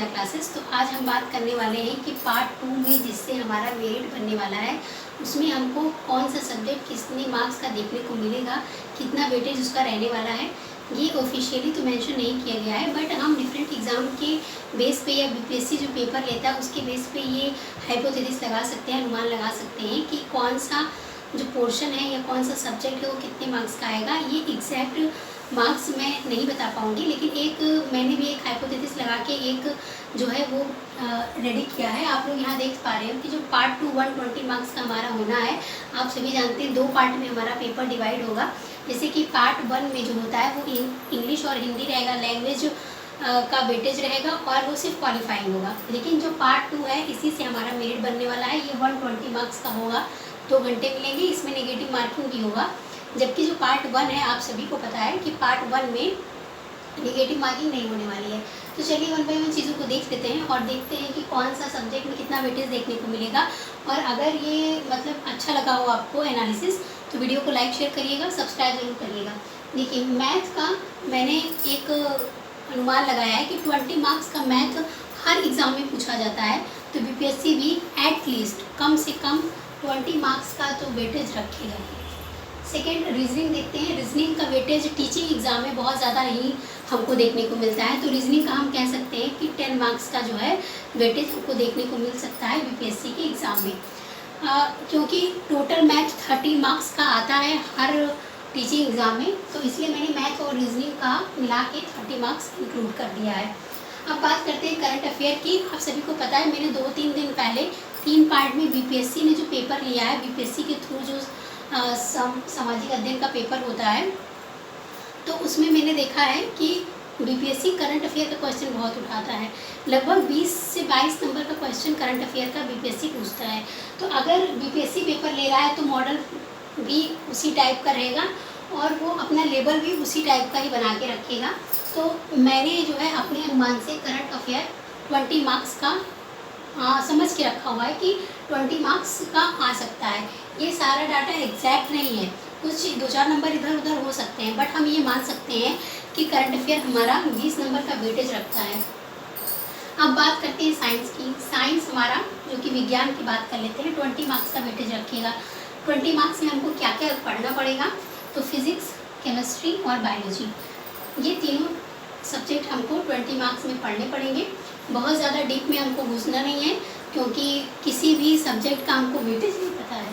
Nanda classes. तो आज हम बात करने वाले हैं कि पार्ट 2 में जिससे हमारा मेरिट बनने वाला है उसमें हमको कौन सा सब्जेक्ट कितने मार्क्स का देखने को मिलेगा, कितना वेटेज उसका रहने वाला है। ये ऑफिशियली तो मेंशन नहीं किया गया है, बट हम डिफरेंट एग्ज़ाम के बेस पे या बीपीएससी जो पेपर लेता है उसके बेस पे ये हाइपोथेसिस लगा सकते हैं, अनुमान लगा सकते हैं कि कौन सा जो पोर्शन है या कौन सा सब्जेक्ट है वो कितने मार्क्स का आएगा। ये एग्जैक्ट मार्क्स मैं नहीं बता पाऊँगी, लेकिन मैंने भी एक हाइपोथेसिस लगा के एक जो है वो रेडी किया है। आप लोग यहाँ देख पा रहे हो कि जो पार्ट 2 120 मार्क्स का हमारा होना है। आप सभी जानते हैं 2 पार्ट में हमारा पेपर डिवाइड होगा। जैसे कि पार्ट 1 में जो होता है वो इंग्लिश और हिंदी रहेगा, लैंग्वेज का वेटेज रहेगा और वो सिर्फ क्वालिफाइंग होगा। लेकिन जो पार्ट 2 है इसी से हमारा मेरिट बनने वाला है। ये 120 मार्क्स का होगा, 2 घंटे मिलेंगे, इसमें नेगेटिव मार्किंग भी होगा। जबकि जो पार्ट 1 है आप सभी को पता है कि पार्ट 1 में नेगेटिव मार्किंग नहीं होने वाली है। तो चलिए 1 बाय 1 चीज़ों को देख लेते हैं और देखते हैं कि कौन सा सब्जेक्ट में कितना वेटेज देखने को मिलेगा। और अगर ये मतलब अच्छा लगा हो आपको एनालिसिस तो वीडियो को लाइक शेयर करिएगा, सब्सक्राइब जरूर करिएगा। देखिए मैथ का मैंने एक अनुमान लगाया है कि 20 मार्क्स का मैथ हर एग्ज़ाम में पूछा जाता है। तो बीपीएससी भी एटलीस्ट कम से कम 20 मार्क्स का तो वेटेज रखेगा। सेकेंड रीजनिंग देखते हैं। रीजनिंग का वेटेज टीचिंग एग्जाम में बहुत ज़्यादा नहीं हमको देखने को मिलता है। तो रीजनिंग का हम कह सकते हैं कि 10 मार्क्स का जो है वेटेज हमको देखने को मिल सकता है बीपीएससी के एग्ज़ाम में। क्योंकि टोटल मैथ 30 मार्क्स का आता है हर टीचिंग एग्ज़ाम में, तो इसलिए मैंने मैथ और रीजनिंग का मिला के 30 मार्क्स इंक्लूड कर दिया है। अब बात करते हैं करंट अफेयर की। आप सभी को पता है मैंने 2-3 दिन पहले 3 पार्ट में बीपीएससी ने जो पेपर लिया है, बीपीएससी के थ्रू जो सामाजिक अध्ययन का पेपर होता है, तो उसमें मैंने देखा है कि बीपीएससी करंट अफेयर का क्वेश्चन बहुत उठाता है। लगभग 20 से 22 नंबर का क्वेश्चन करंट अफेयर का बीपीएससी पूछता है। तो अगर बीपीएससी पेपर ले रहा है तो मॉडल भी उसी टाइप का रहेगा और वो अपना लेवल भी उसी टाइप का ही बना के रखेगा। तो मैंने जो है अपने अनुमान से करंट अफेयर 20 मार्क्स का समझ के रखा हुआ है कि 20 मार्क्स का आ सकता है। ये सारा डाटा एग्जैक्ट नहीं है, कुछ 2-4 नंबर इधर उधर हो सकते हैं, बट हम ये मान सकते हैं कि करंट अफेयर हमारा 20 नंबर का वेटेज रखता है। अब बात करते हैं साइंस की। साइंस हमारा जो कि विज्ञान की बात कर लेते हैं, 20 मार्क्स का वेटेज रखेगा। 20 मार्क्स में हमको क्या क्या पढ़ना पड़ेगा, तो फिज़िक्स, केमिस्ट्री और बायोलॉजी, ये तीनों सब्जेक्ट हमको 20 मार्क्स में पढ़ने पड़ेंगे। बहुत ज़्यादा डीप में हमको घुसना नहीं है, क्योंकि किसी भी सब्जेक्ट का हमको वेटेज नहीं पता है।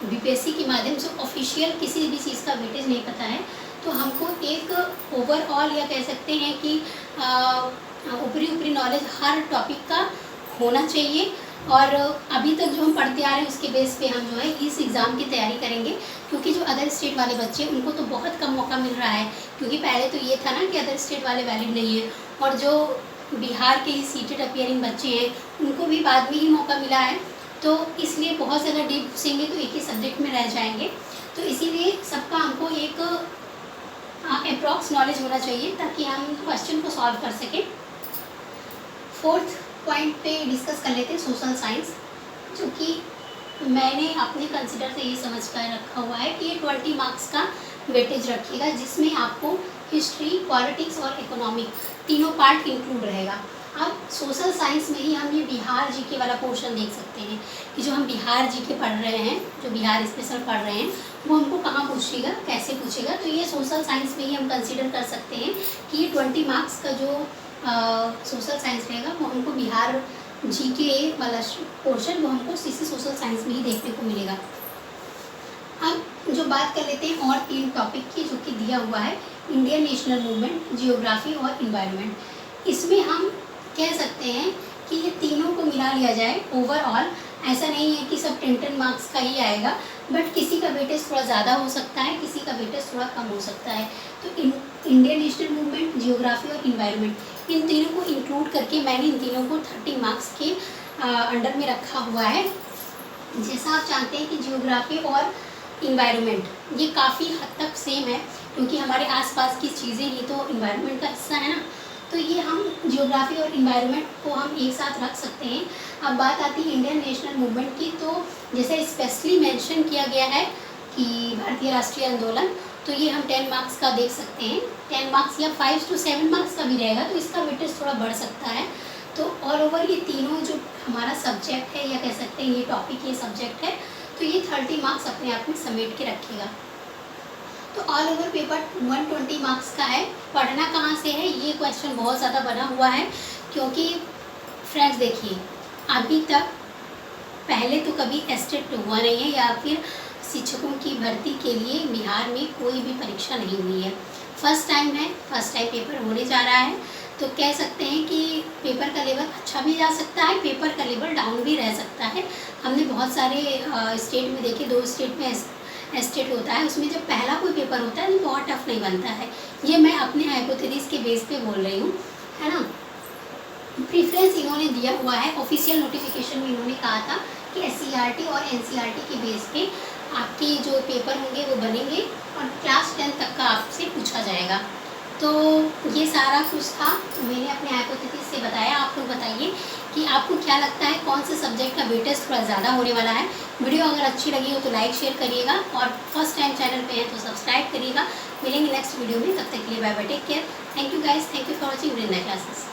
बीपीएससी के माध्यम से ऑफिशियल किसी भी चीज़ का वेटेज नहीं पता है। तो हमको एक ओवरऑल या कह सकते हैं कि ऊपरी नॉलेज हर टॉपिक का होना चाहिए। और अभी तक जो हम पढ़ते आ रहे हैं उसके बेस पे हम जो है इस एग्ज़ाम की तैयारी करेंगे, क्योंकि जो अदर स्टेट वाले बच्चे उनको तो बहुत कम मौका मिल रहा है। क्योंकि पहले तो ये था ना कि अदर स्टेट वाले वैलिड नहीं है, और जो बिहार के ही सीटेड अपीयरिंग बच्चे हैं उनको भी बाद में ही मौका मिला है। तो इसलिए बहुत ज़्यादा डीप घुसेंगे तो एक ही सब्जेक्ट में रह जाएंगे। तो इसीलिए सबका हमको एक अप्रॉक्स नॉलेज होना चाहिए ताकि हम क्वेश्चन को सॉल्व कर सकें। 4th पॉइंट पे डिस्कस कर लेते हैं सोशल साइंस, जो कि मैंने अपने कंसिडर से ये समझ कर रखा हुआ है कि ये 20 मार्क्स का वेटेज रखिएगा, जिसमें आपको हिस्ट्री, पॉलिटिक्स और इकोनॉमिक तीनों पार्ट इंक्लूड रहेगा। अब सोशल साइंस में ही हम ये बिहार जीके वाला पोर्शन देख सकते हैं कि जो हम बिहार जीके पढ़ रहे हैं, जो बिहार स्पेशल पढ़ रहे हैं, वो हमको कहाँ पूछेगा, कैसे पूछेगा। तो ये सोशल साइंस में ही हम कंसीडर कर सकते हैं कि ये 20 मार्क्स का जो सोशल साइंस रहेगा वो हमको बिहार जीके वाला पोर्शन वो हमको सीसी सोशल साइंस में ही देखने को मिलेगा। अब जो बात कर लेते हैं और 3 टॉपिक की जो कि दिया हुआ है, इंडियन नेशनल मूवमेंट, जियोग्राफी और इन्वायरमेंट। इसमें हम कह सकते हैं कि ये तीनों को मिला लिया जाए ओवरऑल। ऐसा नहीं है कि सब 10 मार्क्स का ही आएगा, बट किसी का वेटेज थोड़ा ज़्यादा हो सकता है, किसी का वेटेज थोड़ा कम हो सकता है। तो इंडियन नेशनल मूवमेंट, जियोग्राफी और इन्वायरमेंट, इन तीनों को इंक्लूड करके मैंने इन तीनों को 30 मार्क्स के अंडर में रखा हुआ है। जैसा आप जानते हैं कि जियोग्राफी और इन्वायरमेंट ये काफ़ी हद तक सेम है, क्योंकि हमारे आसपास की चीज़ें ही तो इन्वायरमेंट का हिस्सा है ना। तो ये हम जियोग्राफी और इन्वायरमेंट को हम एक साथ रख सकते हैं। अब बात आती है इंडियन नेशनल मूवमेंट की, तो जैसे स्पेशली मेंशन किया गया है कि भारतीय राष्ट्रीय आंदोलन, तो ये हम 10 मार्क्स का देख सकते हैं। 10 मार्क्स या 5 to 7 मार्क्स का भी रहेगा, तो इसका वेटेज थोड़ा बढ़ सकता है। तो ऑल ओवर ये तीनों जो हमारा सब्जेक्ट है, या कह सकते हैं ये टॉपिक, ये सब्जेक्ट है, तो ये 30 मार्क्स अपने आप में समेट के रखेगा। तो ऑल ओवर पेपर 120 मार्क्स का है। पढ़ना कहाँ से है, ये क्वेश्चन बहुत ज़्यादा बना हुआ है, क्योंकि फ्रेंड्स देखिए, अभी तक पहले तो कभी एस्टेट हुआ नहीं है, या फिर शिक्षकों की भर्ती के लिए बिहार में कोई भी परीक्षा नहीं हुई है। फर्स्ट टाइम है, फर्स्ट टाइम पेपर होने जा रहा है। तो कह सकते हैं कि पेपर का लेवल अच्छा भी जा सकता है, पेपर का लेवल डाउन भी रह सकता है। हमने बहुत सारे स्टेट में देखे, 2 स्टेट में एस्टेट होता है, उसमें जब पहला कोई पेपर होता है तो बहुत टफ नहीं बनता है। ये मैं अपने हाइपोथेसिस के बेस पे बोल रही हूँ, है ना। प्रीफ्रेंस इन्होंने दिया हुआ है, ऑफिशियल नोटिफिकेशन में इन्होंने कहा था कि SCERT और NCERT के बेस पे आपके जो पेपर होंगे वो बनेंगे और क्लास 10 तक का आपसे पूछा जाएगा। तो ये सारा कुछ था, मैंने अपने हाइपोथेसिस से बताया। आप लोग बताइए कि आपको क्या लगता है, कौन से सब्जेक्ट का वेटेज थोड़ा ज़्यादा होने वाला है। वीडियो अगर अच्छी लगी हो तो लाइक शेयर करिएगा, और फर्स्ट टाइम चैनल पे हैं तो सब्सक्राइब करिएगा। मिलेंगे नेक्स्ट वीडियो में, तब तक के लिए bye bye, take care, thank you guys, thank you for watching Vrinda classes.